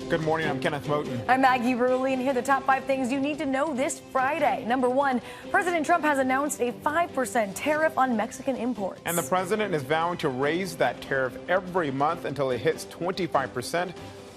Good morning, I'm Kenneth Moten. I'm Maggie Rulli, and here are the top 5 things you need to know this Friday. Number 1, President Trump has announced a 5% tariff on Mexican imports. And the president is vowing to raise that tariff every month until it hits 25%.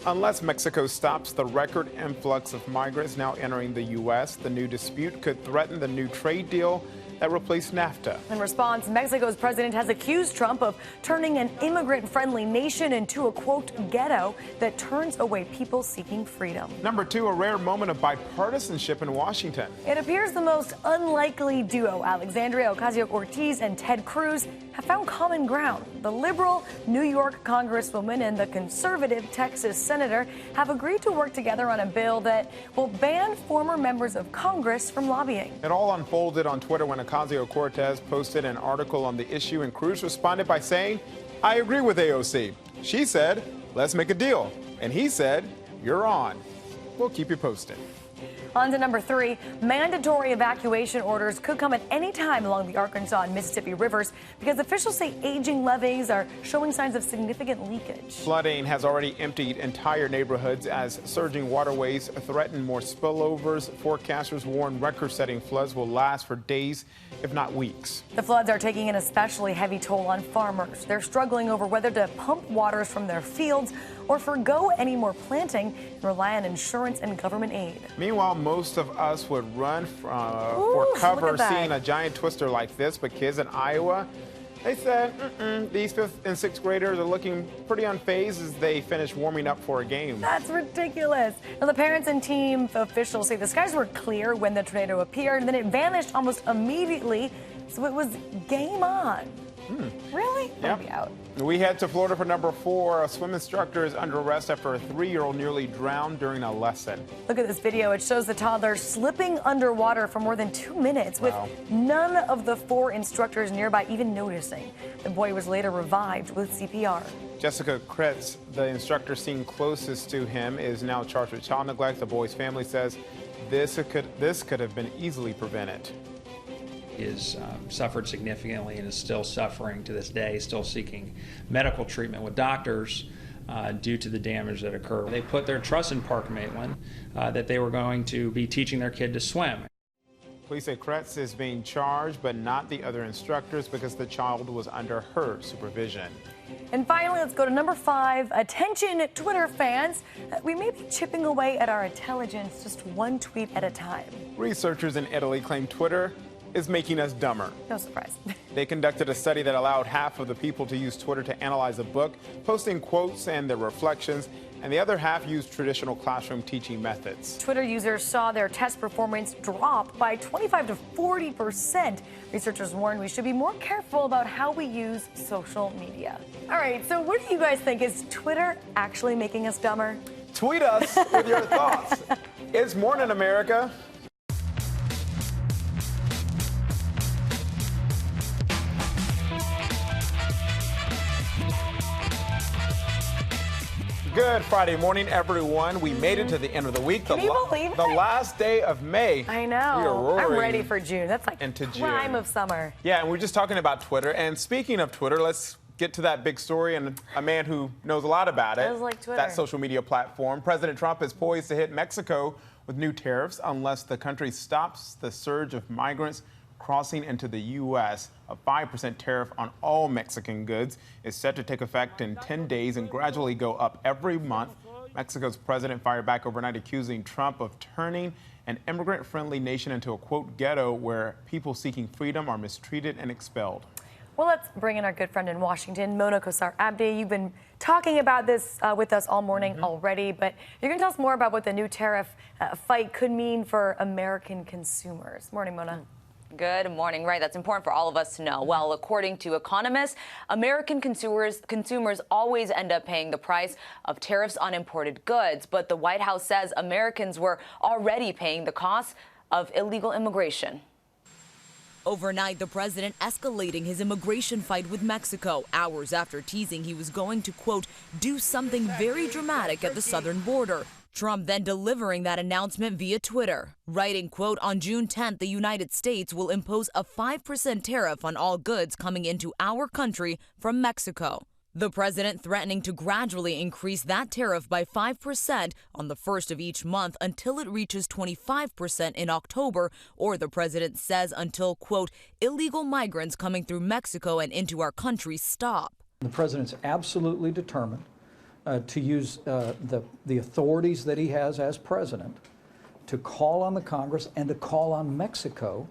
Unless Mexico stops the record influx of migrants now entering the U.S., the new dispute could threaten the new trade deal that replaced NAFTA. In response, Mexico's president has accused Trump of turning an immigrant-friendly nation into a, quote, ghetto that turns away people seeking freedom. Number 2, a rare moment of bipartisanship in Washington. It appears the most unlikely duo, Alexandria Ocasio-Cortez and Ted Cruz, have found common ground. The liberal New York congresswoman and the conservative Texas senator have agreed to work together on a bill that will ban former members of Congress from lobbying. It all unfolded on Twitter when Ocasio-Cortez posted an article on the issue, and Cruz responded by saying, "I agree with AOC." She said, "Let's make a deal." And he said, "You're on." We'll keep you posted. On to number 3, mandatory evacuation orders could come at any time along the Arkansas and Mississippi rivers because officials say aging levees are showing signs of significant leakage. Flooding has already emptied entire neighborhoods as surging waterways threaten more spillovers. Forecasters warn record-setting floods will last for days, if not weeks. The floods are taking an especially heavy toll on farmers. They're struggling over whether to pump waters from their fields or forgo any more planting and rely on insurance and government aid. Meanwhile, most of us would run for cover seeing a giant twister like this, but kids in Iowa, they said these 5th and 6th graders are looking pretty unfazed as they finish warming up for a game. That's ridiculous. Now, the parents and team officials say the skies were clear when the tornado appeared, and then it vanished almost immediately, so it was game on. Really? Yep. Be out. We head to Florida for number 4. A swim instructor is under arrest after a 3-year-old nearly drowned during a lesson. Look at this video. It shows the toddler slipping underwater for more than 2 minutes with none of the 4 instructors nearby even noticing. The boy was later revived with CPR. Jessica Kretz, the instructor seen closest to him, is now charged with child neglect. The boy's family says this could have been easily prevented. Is suffered significantly and is still suffering to this day, still seeking medical treatment with doctors due to the damage that occurred. They put their trust in Park Maitland that they were going to be teaching their kid to swim. Police say Kretz is being charged, but not the other instructors because the child was under her supervision. And finally, let's go to number 5. Attention, Twitter fans. We may be chipping away at our intelligence just one tweet at a time. Researchers in Italy claim Twitter is making us dumber. No surprise. They conducted a study that allowed half of the people to use Twitter to analyze a book, posting quotes and their reflections, and the other half used traditional classroom teaching methods. Twitter users saw their test performance drop by 25 to 40%. Researchers warn we should be more careful about how we use social media. All right, so what do you guys think? Is Twitter actually making us dumber? Tweet us with your thoughts. It's Morning America. Good Friday morning, everyone. We made it to the end of the week. Can you believe the it? last day of May. I know. We are roaring I'm ready for June. That's like into prime June. of summer. Yeah, and we're just talking about Twitter. And speaking of Twitter, let's get to that big story and a man who knows a lot about it. Feels like Twitter. That social media platform. President Trump is poised to hit Mexico with new tariffs unless the country stops the surge of migrants crossing into the U.S. A 5% tariff on all Mexican goods is set to take effect in 10 days and gradually go up every month. Mexico's president fired back overnight, accusing Trump of turning an immigrant-friendly nation into a, quote, ghetto where people seeking freedom are mistreated and expelled. Well, let's bring in our good friend in Washington, Mona Kosar-Abdi. You've been talking about this with us all morning already, but you're going to tell us more about what the new tariff fight could mean for American consumers. Morning, Mona. Good morning. Right, that's important for all of us to know. Well, according to economists, American consumers always end up paying the price of tariffs on imported goods. But the White House says Americans were already paying the cost of illegal immigration. Overnight, the president escalating his immigration fight with Mexico, hours after teasing he was going to, quote, do something very dramatic at the southern border. Trump then delivering that announcement via Twitter, writing, quote, on June 10th, the United States will impose a 5% tariff on all goods coming into our country from Mexico. The president threatening to gradually increase that tariff by 5% on the first of each month until it reaches 25% in October, or the president says until, quote, illegal migrants coming through Mexico and into our country stop. The president's absolutely determined to use the authorities that he has as president to call on the Congress and to call on Mexico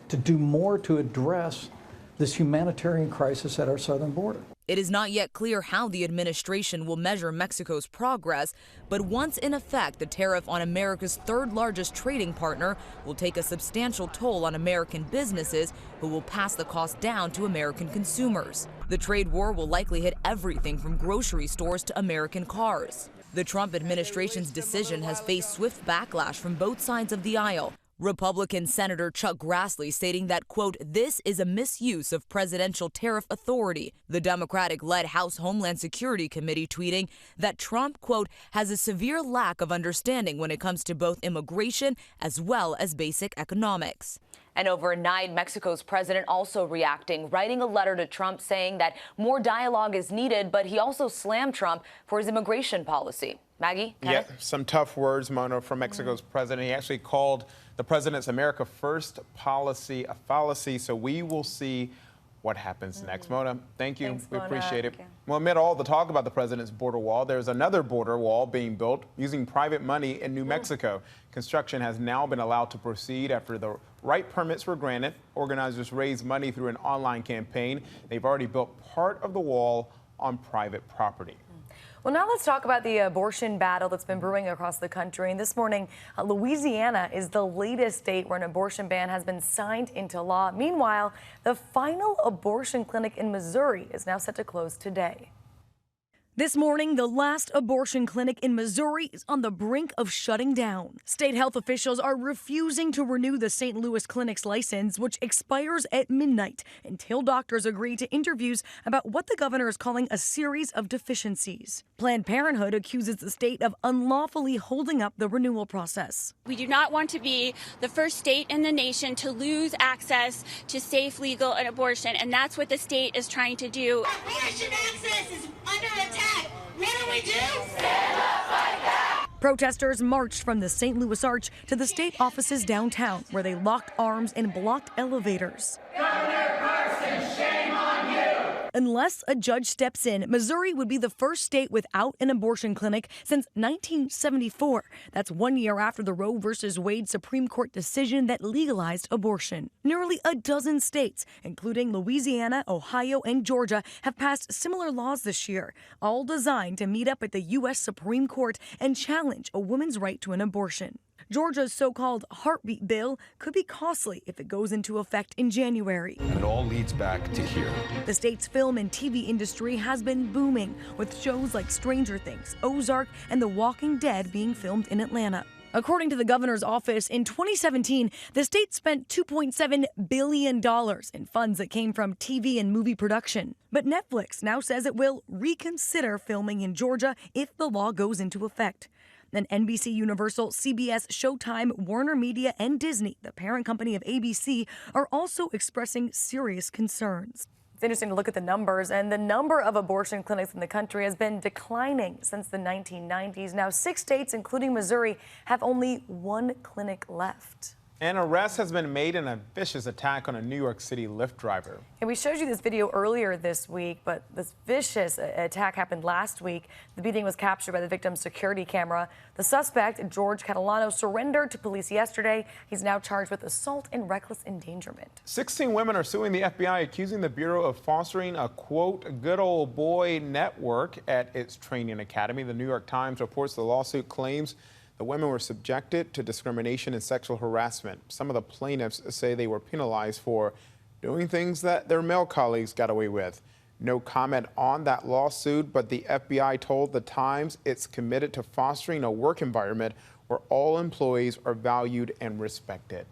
to do more to address this humanitarian crisis at our southern border. It is not yet clear how the administration will measure Mexico's progress, but once in effect, the tariff on America's third largest trading partner will take a substantial toll on American businesses who will pass the cost down to American consumers. The trade war will likely hit everything from grocery stores to American cars. The Trump administration's decision has faced swift backlash from both sides of the aisle. Republican Senator Chuck Grassley stating that, quote, this is a misuse of presidential tariff authority. The Democratic-led House Homeland Security Committee tweeting that Trump, quote, has a severe lack of understanding when it comes to both immigration as well as basic economics. And overnight, Mexico's president also reacting, writing a letter to Trump saying that more dialogue is needed, but he also slammed Trump for his immigration policy. Maggie? Yeah, some tough words, Mona, from Mexico's president. He actually called the president's America First policy a fallacy, so we will see what happens next. Mona, thank you. Thanks, we Mona. appreciate it. Thank you. Well, amid all the talk about the president's border wall, there's another border wall being built using private money in New Mexico. Construction has now been allowed to proceed after the right permits were granted. Organizers raised money through an online campaign. They've already built part of the wall on private property. Well, now let's talk about the abortion battle that's been brewing across the country. And this morning, Louisiana is the latest state where an abortion ban has been signed into law. Meanwhile, the final abortion clinic in Missouri is now set to close today. This morning, the last abortion clinic in Missouri is on the brink of shutting down. State health officials are refusing to renew the St. Louis clinic's license, which expires at midnight, until doctors agree to interviews about what the governor is calling a series of deficiencies. Planned Parenthood accuses the state of unlawfully holding up the renewal process. We do not want to be the first state in the nation to lose access to safe, legal abortion, and that's what the state is trying to do. Abortion access is under attack. What do we do? Stand up like that. Protesters marched from the St. Louis Arch to the state offices downtown, where they locked arms and blocked elevators. Governor Carson, shame on you. Unless a judge steps in, Missouri would be the first state without an abortion clinic since 1974. That's 1 year after the Roe v. Wade Supreme Court decision that legalized abortion. Nearly a dozen states, including Louisiana, Ohio, and Georgia, have passed similar laws this year, all designed to meet up at the U.S. Supreme Court and challenge a woman's right to an abortion. Georgia's so-called heartbeat bill could be costly if it goes into effect in January. And it all leads back to here. The state's film and TV industry has been booming, with shows like Stranger Things, Ozark, and The Walking Dead being filmed in Atlanta. According to the governor's office, in 2017, the state spent $2.7 billion in funds that came from TV and movie production. But Netflix now says it will reconsider filming in Georgia if the law goes into effect. Then NBC Universal, CBS, Showtime, Warner Media, and Disney, the parent company of ABC, are also expressing serious concerns. It's interesting to look at the numbers, and the number of abortion clinics in the country has been declining since the 1990s. Now, 6 states, including Missouri, have only 1 clinic left. An arrest has been made in a vicious attack on a New York City Lyft driver. And we showed you this video earlier this week, but this vicious attack happened last week. The beating was captured by the victim's security camera. The suspect, George Catalano, surrendered to police yesterday. He's now charged with assault and reckless endangerment. 16 women are suing the FBI, accusing the Bureau of fostering a, quote, good old boy network at its training academy. The New York Times reports the lawsuit claims the women were subjected to discrimination and sexual harassment. Some of the plaintiffs say they were penalized for doing things that their male colleagues got away with. No comment on that lawsuit, but the FBI told the Times it's committed to fostering a work environment where all employees are valued and respected.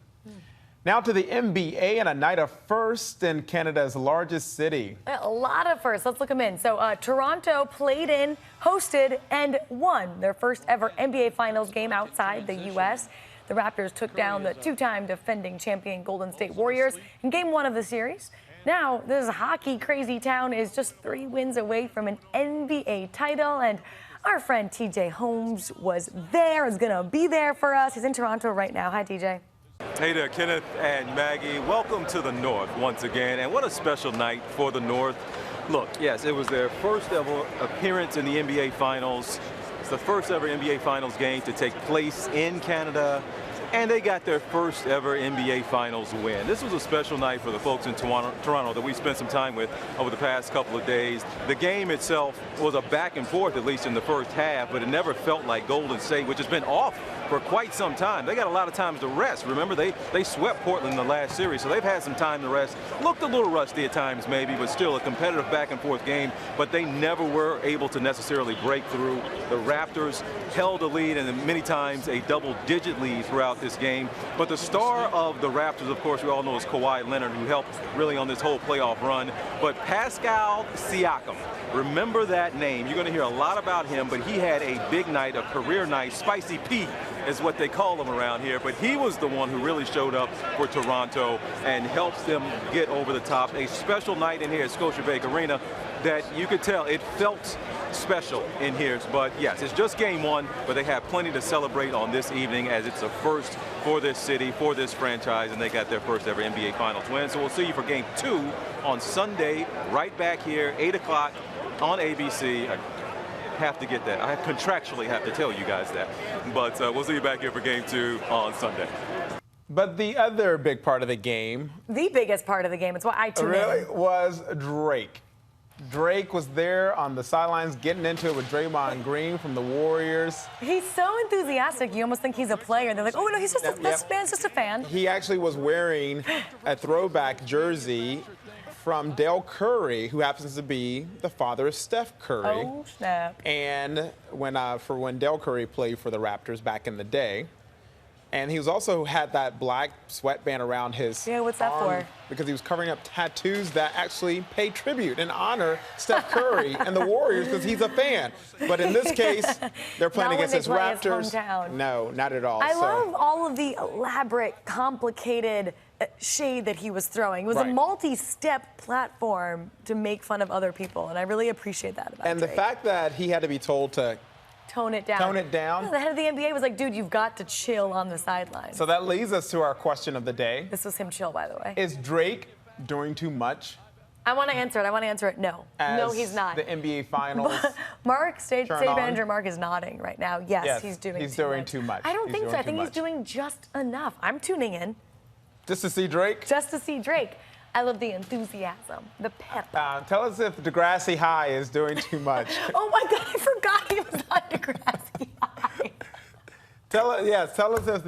Now to the NBA and a night of firsts in Canada's largest city. A lot of firsts. Let's look them in. So Toronto played in, hosted, and won their first ever NBA Finals game outside the U.S. The Raptors took down the 2-time defending champion Golden State Warriors in Game 1 of the series. Now, this hockey crazy town is just 3 wins away from an NBA title, and our friend TJ Holmes was there, is going to be there for us. He's in Toronto right now. Hi, TJ. Hey there, Kenneth and Maggie. Welcome to the North once again, and what a special night for the North. Look, yes, it was their first ever appearance in the NBA Finals. It's the first ever NBA Finals game to take place in Canada, and they got their first ever NBA Finals win. This was a special night for the folks in Toronto that we spent some time with over the past couple of days. The game itself was a back and forth, at least in the first half, but it never felt like Golden State, which has been off for quite some time. They got a lot of times to rest. Remember, they swept Portland in the last series, so they've had some time to rest. Looked a little rusty at times maybe, but still a competitive back and forth game, but they never were able to necessarily break through. The Raptors held a lead, and many times a double-digit lead throughout this game. But the star of the Raptors, of course, we all know is Kawhi Leonard, who helped really on this whole playoff run. But Pascal Siakam, remember that name. You're going to hear a lot about him, but he had a big night, a career night. Spicy Pete is what they call him around here, but he was the one who really showed up for Toronto and helps them get over the top. A special night in here at Scotiabank Arena that you could tell it felt special in here. But yes, it's just game one, but they have plenty to celebrate on this evening as it's a first for this city, for this franchise, and they got their first ever NBA Finals win. So we'll see you for game 2 on Sunday, right back here, 8 o'clock on ABC. Have to get that. I contractually have to tell you guys that. But we'll see you back here for game 2 on Sunday. But the other big part of the game, The biggest part of the game, it's why I tuned really in. was Drake. Drake was there on the sidelines getting into it with Draymond Green from the Warriors. He's so enthusiastic, you almost think he's a player. They're like, oh, no, he's just this man's just a fan. He actually was wearing a throwback jersey from Dale Curry, who happens to be the father of Steph Curry. Oh, snap. And when Dale Curry played for the Raptors back in the day. And he was also had that black sweatband around his what's that arm for? Because he was covering up tattoos that actually pay tribute and honor Steph Curry and the Warriors because he's a fan. But in this case, they're playing against his Raptors. No, not at all. I love all of the elaborate, complicated shade that he was throwing. It was a multi-step platform to make fun of other people, and I really appreciate that about And Drake. the fact that he had to be told to tone it down. Tone it down. Yeah, the head of the NBA was like, dude, you've got to chill on the sidelines. So that leads us to our question of the day. This was him chill, by the way. Is Drake doing too much? I want to answer it. No. No, he's not. The NBA Finals. Mark, stage Turn manager Mark is nodding right now. Yes, he's doing too much. I don't think so. I think he's doing just enough. I'm tuning in. Just to see Drake? Just to see Drake. I love the enthusiasm, the pep. Tell us if Degrassi High is doing too much. Oh my God, I forgot he was on Degrassi High. Tell us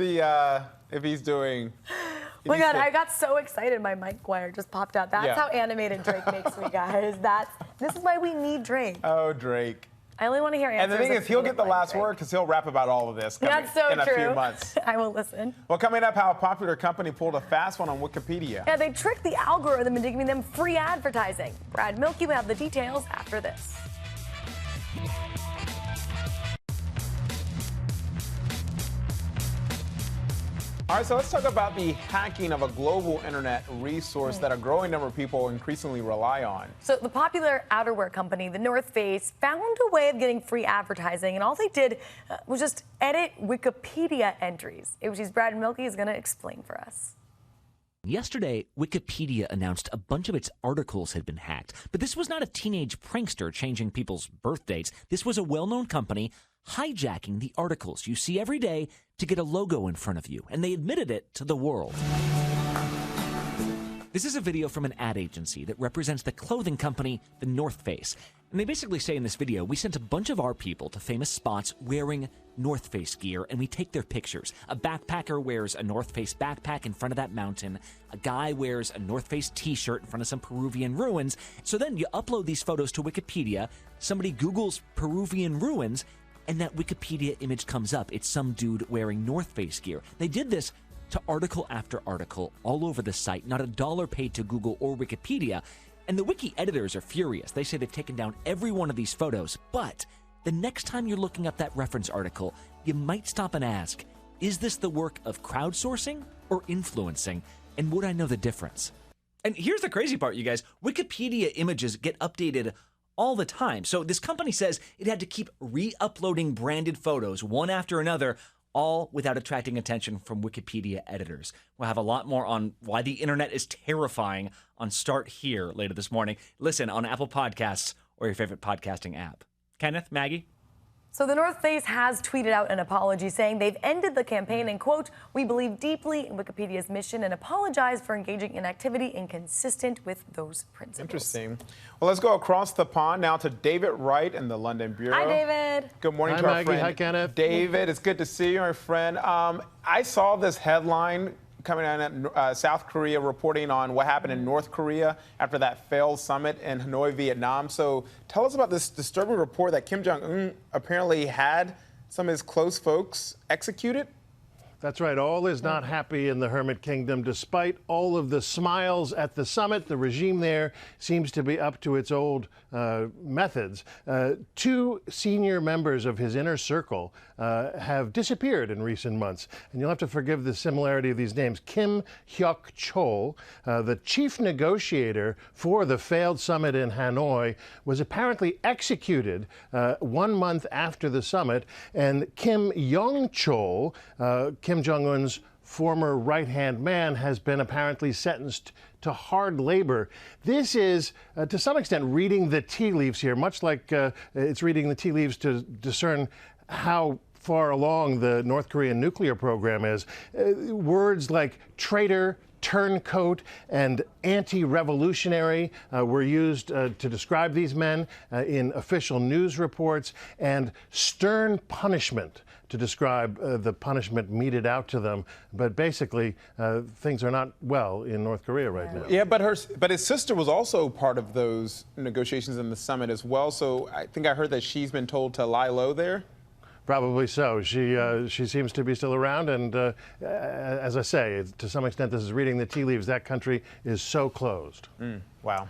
if he's doing. Oh my God, I got so excited. My mic wire just popped out. That's how animated Drake makes me, guys. This is why we need Drake. Oh, Drake. I only want to hear answers. And the thing is, he'll get the last word because he'll rap about all of this in a few months. I will listen. Well, coming up, how a popular company pulled a fast one on Wikipedia. Yeah, they tricked the algorithm into giving them free advertising. Brad Milkey will have the details after this. All right, so let's talk about the hacking of a global internet resource that a growing number of people increasingly rely on. So the popular outerwear company, The North Face, found a way of getting free advertising, and all they did was just edit Wikipedia entries. ABC's Brad Milkey is going to explain for us. Yesterday, Wikipedia announced a bunch of its articles had been hacked. But this was not a teenage prankster changing people's birth dates. This was a well-known company hijacking the articles you see every day to get a logo in front of you. And they admitted it to the world. This is a video from an ad agency that represents the clothing company, The North Face. And they basically say in this video, we sent a bunch of our people to famous spots wearing North Face gear, and we take their pictures. A backpacker wears a North Face backpack in front of that mountain. A guy wears a North Face t-shirt in front of some Peruvian ruins. So then you upload these photos to Wikipedia. Somebody Googles Peruvian ruins, and that Wikipedia image comes up. It's some dude wearing North Face gear. They did this to article after article all over the site, not a dollar paid to Google or Wikipedia. And the wiki editors are furious. They say they've taken down every one of these photos, but the next time you're looking up that reference article, you might stop and ask, is this the work of crowdsourcing or influencing? And would I know the difference? And here's the crazy part, you guys. Wikipedia images get updated all the time. So this company says it had to keep re-uploading branded photos one after another, all without attracting attention from Wikipedia editors. We'll have a lot more on why the internet is terrifying on Start Here later this morning. Listen on Apple Podcasts or your favorite podcasting app. Kenneth, Maggie? So the North Face has tweeted out an apology saying they've ended the campaign and, quote, "We believe deeply in Wikipedia's mission and apologize for engaging in activity inconsistent with those principles." Interesting. Well, let's go across the pond now to David Wright in the London Bureau. Hi, David. Good morning Hi, to our Maggie. friend Hi, Kenneth. David. It's good to see you, my friend. I saw this headline coming out of South Korea reporting on what happened in North Korea after that failed summit in Hanoi, Vietnam. So tell us about this disturbing report that Kim Jong-un apparently had some of his close folks executed. That's right. All is not happy in the Hermit Kingdom. Despite all of the smiles at the summit, the regime there seems to be up to its old methods. Two senior members of his inner circle have disappeared in recent months. And you'll have to forgive the similarity of these names. Kim Hyok-chol, the chief negotiator for the failed summit in Hanoi, was apparently executed 1 month after the summit. And Kim Yong-chol, Kim Jong-un's former right-hand man, has been apparently sentenced to hard labor. This is, to some extent, reading the tea leaves here, much like it's reading the tea leaves to discern how far along the North Korean nuclear program is. Words like traitor, turncoat, and anti-revolutionary were used to describe these men in official news reports, and stern punishment to describe the punishment meted out to them. But basically, things are not well in North Korea right now. Yeah, but his sister was also part of those negotiations in the summit as well. So I think I heard that she's been told to lie low there. Probably so. She seems to be still around, and as I say, to some extent, this is reading the tea leaves. That country is so closed. Wow.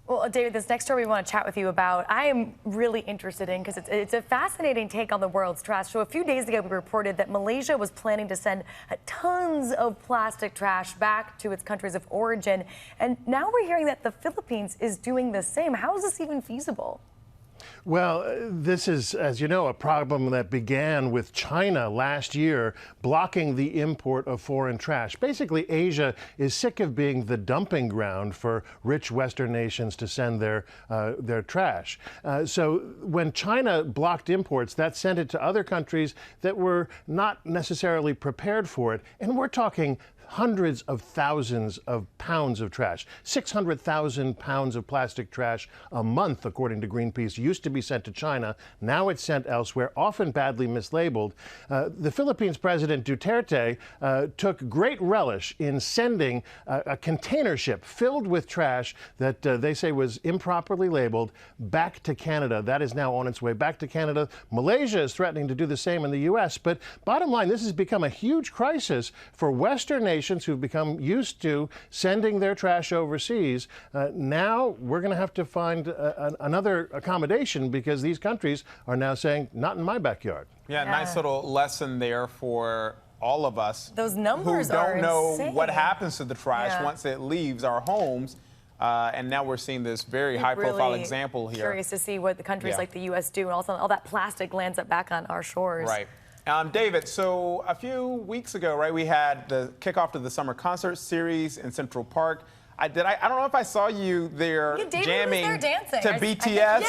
Well, David, this next story we want to chat with you about, I am really interested in because it's a fascinating take on the world's trash. So a few days ago, we reported that Malaysia was planning to send tons of plastic trash back to its countries of origin. And now we're hearing that the Philippines is doing the same. How is this even feasible? Well, this is, as you know, a problem that began with China last year, blocking the import of foreign trash. Basically, Asia is sick of being the dumping ground for rich Western nations to send their trash. So when China blocked imports, that sent it to other countries that were not necessarily prepared for it. And we're talking hundreds of thousands of pounds of trash. 600,000 pounds of plastic trash a month, according to Greenpeace, used to be sent to China. Now it's sent elsewhere, often badly mislabeled. The Philippines President Duterte took great relish in sending a container ship filled with trash that they say was improperly labeled back to Canada. That is now on its way back to Canada. Malaysia is threatening to do the same in the U.S. But bottom line, this has become a huge crisis for Western nations who've become used to sending their trash overseas. Now we're going to have to find another accommodation because these countries are now saying, not in my backyard. Yeah, nice little lesson there for all of us. Those numbers who don't know insane. what happens to the trash once it leaves our homes. And now we're seeing this very high-profile example here. Curious to see what the countries like the U.S. do, and also all that plastic lands up back on our shores. Right. David, so a few weeks ago, right, we had the kickoff to the summer concert series in Central Park. I don't know if I saw you there jamming was there dancing. to BTS.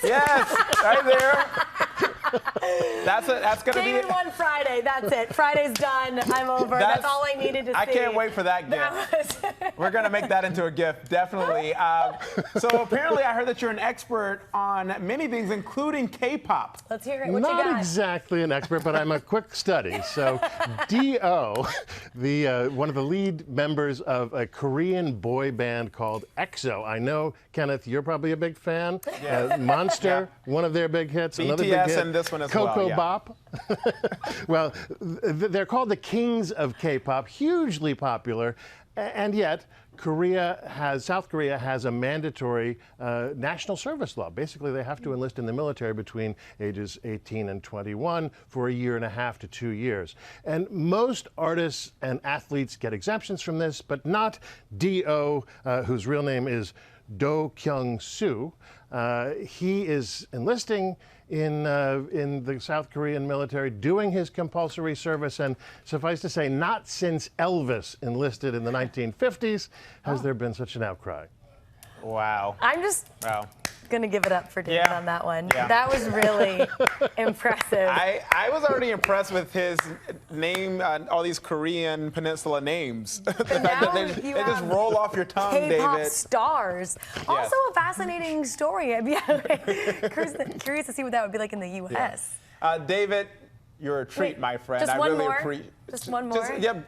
Yes, right there. That's gonna be David won Friday. That's it. Friday's done. I'm over. That's all I needed to see. I can't wait for that gift. We're gonna make that into a gift, definitely. So apparently, I heard that you're an expert on many things, including K-pop. Let's hear it. What you got? Not exactly an expert, but I'm a quick study. So, D.O., one of the lead members of a Korean boy band called EXO. I know, Kenneth, you're probably a big fan. Monster, one of their big hits. BTS another big hit. And this one as Coco well. Bop. Well, they're called the kings of K-pop, hugely popular, and yet South Korea has a mandatory national service law. Basically, they have to enlist in the military between ages 18 and 21 for a year and a half to 2 years. And most artists and athletes get exemptions from this, but not D.O., whose real name is Do Kyung-soo. He is enlisting in the South Korean military, doing his compulsory service, and suffice to say, not since Elvis enlisted in the 1950s has there been such an outcry. Wow. I'm just going to give it up for David on that one. Yeah. That was really impressive. I was already impressed with his name, all these Korean peninsula names. The fact that they just roll off your tongue, K-pop David. stars. Also a fascinating story. I'd be curious to see what that would be like in the U.S. David, you're a treat, my friend. Just I one really more? appreciate. Just one more?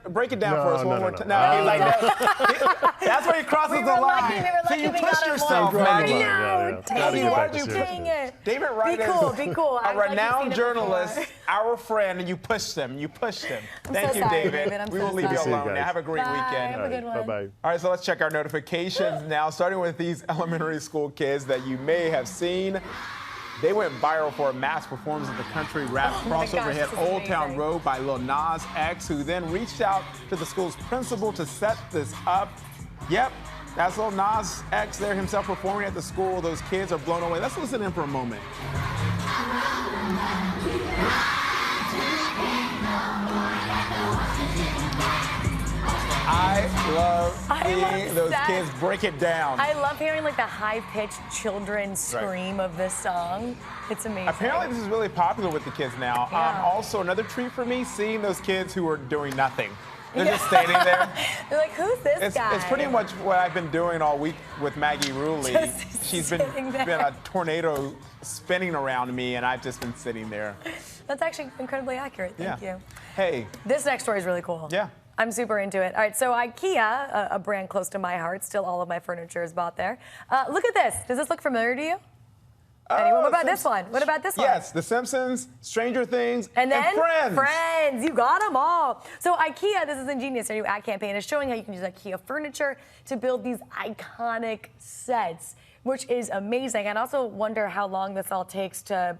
Break it down for us one more time. No. He's like, no. That's where he crosses the line. See, you pushed yourself, Maggie. No, dang it. David Wright Be cool. a renowned journalist, our friend, and you pushed him. Thank you, sorry, David. We will leave you alone. Now have a great weekend. Have a good one. Bye-bye. All right, so let's check our notifications now, starting with these elementary school kids that you may have seen. They went viral for a mass performance of the country rap crossover hit Old Town Road by Lil Nas X, who then reached out to the school's principal to set this up. Yep, that's Lil Nas X there himself performing at the school. Those kids are blown away. Let's listen in for a moment. I love seeing those kids break it down. I love hearing like the high-pitched children scream of this song. It's amazing. Apparently this is really popular with the kids now. Also, another treat for me, seeing those kids who are doing nothing. They're just standing there. They're like, who's this guy? It's pretty much what I've been doing all week with Maggie Ruley. She's been a tornado spinning around me, and I've just been sitting there. That's actually incredibly accurate. Thank you. Hey. This next story is really cool. Yeah. I'm super into it. All right, so IKEA, a brand close to my heart, still all of my furniture is bought there. Look at this. Does this look familiar to you? Anyone? What about this one? What about this one? Yes, The Simpsons, Stranger Things, and Friends. Friends. You got them all. So IKEA, this is ingenious. Their new ad campaign is showing how you can use IKEA furniture to build these iconic sets, which is amazing. And I also wonder how long this all takes to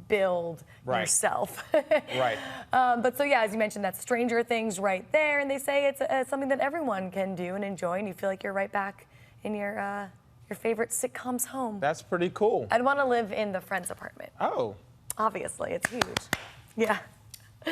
build yourself. Right. But so yeah, as you mentioned, that's Stranger Things right there, and they say it's something that everyone can do and enjoy, and you feel like you're right back in your favorite sitcom's home. That's pretty cool. I'd want to live in the Friends apartment. Oh. Obviously, it's huge. Yeah.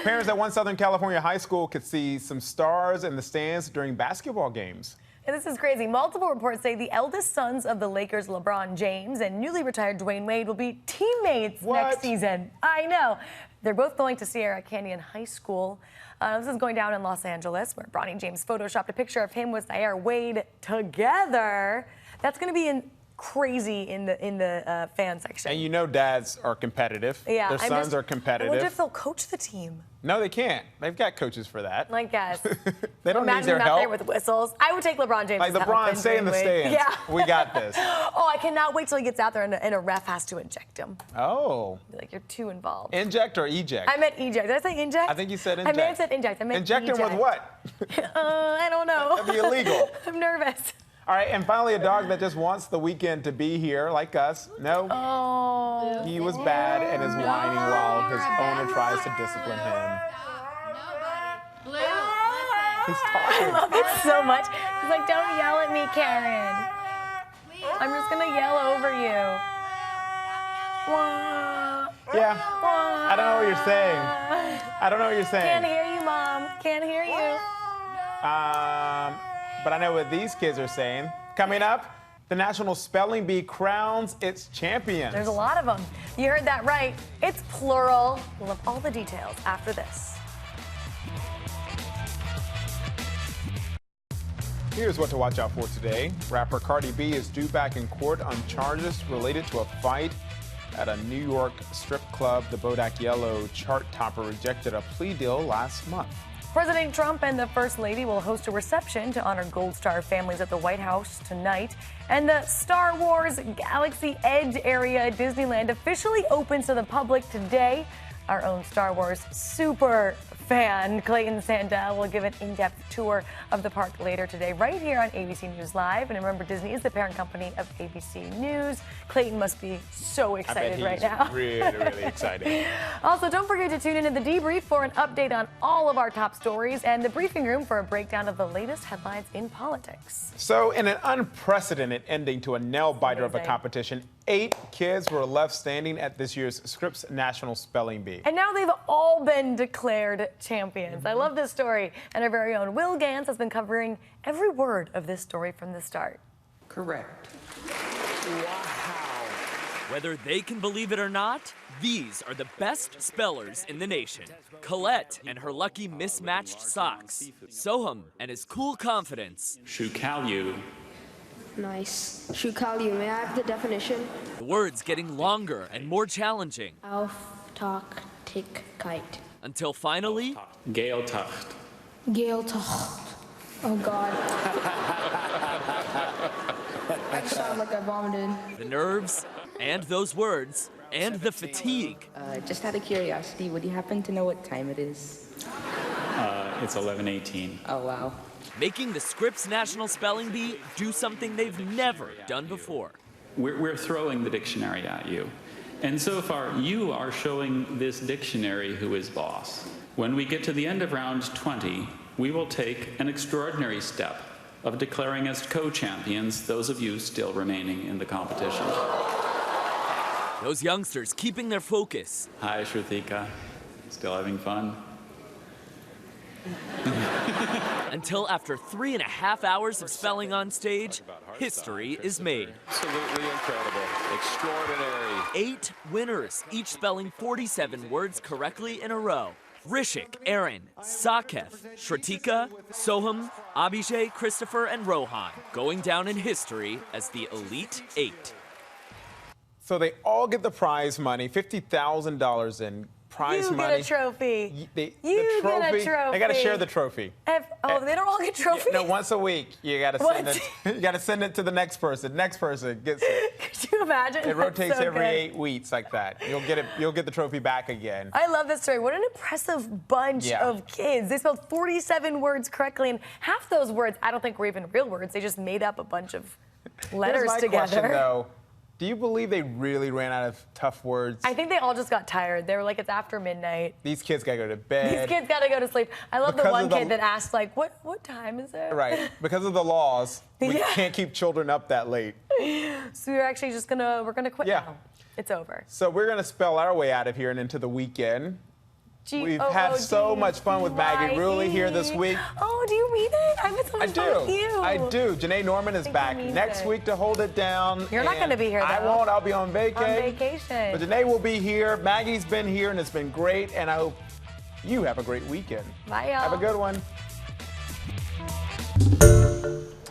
Parents at one Southern California high school could see some stars in the stands during basketball games. And this is crazy. Multiple reports say the eldest sons of the Lakers, LeBron James, and newly retired Dwayne Wade will be teammates next season. I know. They're both going to Sierra Canyon High School. This is going down in Los Angeles, where Bronny James photoshopped a picture of him with Sierra Wade together. That's going to be crazy in the fan section. And you know dads are competitive. Yeah, Their sons are competitive. I wonder if they'll coach the team. No, they can't. They've got coaches for that. I guess. They don't need their him help. out there with whistles. I would take LeBron James. Like LeBron, stay in the stands. Yeah. We got this. Oh, I cannot wait till he gets out there and a ref has to inject him. Oh. Be like, you're too involved. Inject or eject? I meant eject. Did I say inject? I think you said inject. I may have said inject. I meant inject him with what? I don't know. That'd be illegal. I'm nervous. All right, and finally, a dog that just wants the weekend to be here, like us. No. Oh. He was bad and is whining while his owner tries to discipline him. He's talking. I love it so much. He's like, don't yell at me, Karen. I'm just going to yell over you. Yeah. I don't know what you're saying. I don't know what you're saying. Can't hear you, Mom. Can't hear you. But I know what these kids are saying. Coming up, the National Spelling Bee crowns its champions. There's a lot of them. You heard that right. It's plural. We'll have all the details after this. Here's what to watch out for today. Rapper Cardi B is due back in court on charges related to a fight at a New York strip club. The Bodak Yellow chart topper rejected a plea deal last month. President Trump and the First Lady will host a reception to honor Gold Star families at the White House tonight. And the Star Wars Galaxy Edge area at Disneyland officially opens to the public today. Our own Star Wars super fan, Clayton Sandell, will give an in-depth tour of the park later today, right here on ABC News Live. And remember, Disney is the parent company of ABC News. Clayton must be so excited right now. Really excited. Also, don't forget to tune into The Debrief for an update on all of our top stories and the briefing room for a breakdown of the latest headlines in politics. So, in an unprecedented ending to a nail-biter of a Amazing. competition, 8 kids were left standing at this year's Scripps National Spelling Bee. And now they've all been declared champions. I love this story. And our very own Will Gans has been covering every word of this story from the start. Correct. Whether they can believe it or not, these are the best spellers in the nation. Colette and her lucky mismatched socks. Soham and his cool confidence. Shukalyu. Nice. Shukalyu, may I have the definition? The words getting longer and more challenging. Auf, tak, tick, kite. Until finally, Geeltucht. Geeltucht. Oh God. I sound like I vomited. the nerves and those words and the fatigue. Just out of curiosity, would you happen to know what time it is? It's 11:18. Oh, wow. Making the Scripps National Spelling Bee do something they've never done before. We're throwing the dictionary at you. And so far, you are showing this dictionary who is boss. When we get to the end of round 20, we will take an extraordinary step of declaring as co-champions those of you still remaining in the competition. Those youngsters keeping their focus. Hi, Shrutika. Still having fun? Until after 3.5 hours of spelling on stage, history is made. Absolutely incredible. Extraordinary. 8 winners, each spelling 47 words correctly in a row. Rishik, Aaron, Saketh, Shrutika, Soham, Abhishek, Christopher, and Rohan, going down in history as the Elite 8. So they all get the prize money, $50,000 in prize money. You get a trophy. The You get a trophy. They got to share the trophy. They don't all get trophies? No, once a week. You got to send it. You got to send it to the next person. Next person gets it. Could you imagine? It rotates That's so every good. 8 weeks like that. You'll get it. You'll get the trophy back again. I love this story. What an impressive bunch of kids. They spelled 47 words correctly, and half those words I don't think were even real words. They just made up a bunch of letters Here's my together. question, though. Do you believe they really ran out of tough words? I think they all just got tired. They were like, it's after midnight. These kids got to go to bed. These kids got to go to sleep. I love the Because one of the- kid that asked, like, what time is it? Right. Because of the laws, we can't keep children up that late. So we're actually just we're gonna quit now. It's over. So we're going to spell our way out of here and into the weekend. We've had so much fun with Maggie Ruley here this week. Oh, do you mean it? I've been so much fun with you. I do. Janae Norman is back next week to hold it down. You're not going to be here, though. I won't. I'll be on vacation. On vacation. But Janae will be here. Maggie's been here, and it's been great. And I hope you have a great weekend. Bye, y'all. Have a good one.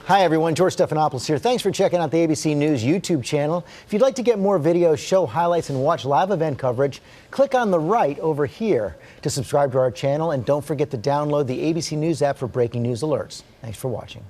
Hi, everyone. George Stephanopoulos here. Thanks for checking out the ABC News YouTube channel. If you'd like to get more videos, show highlights, and watch live event coverage, click on the right over here to subscribe to our channel. And don't forget to download the ABC News app for breaking news alerts. Thanks for watching.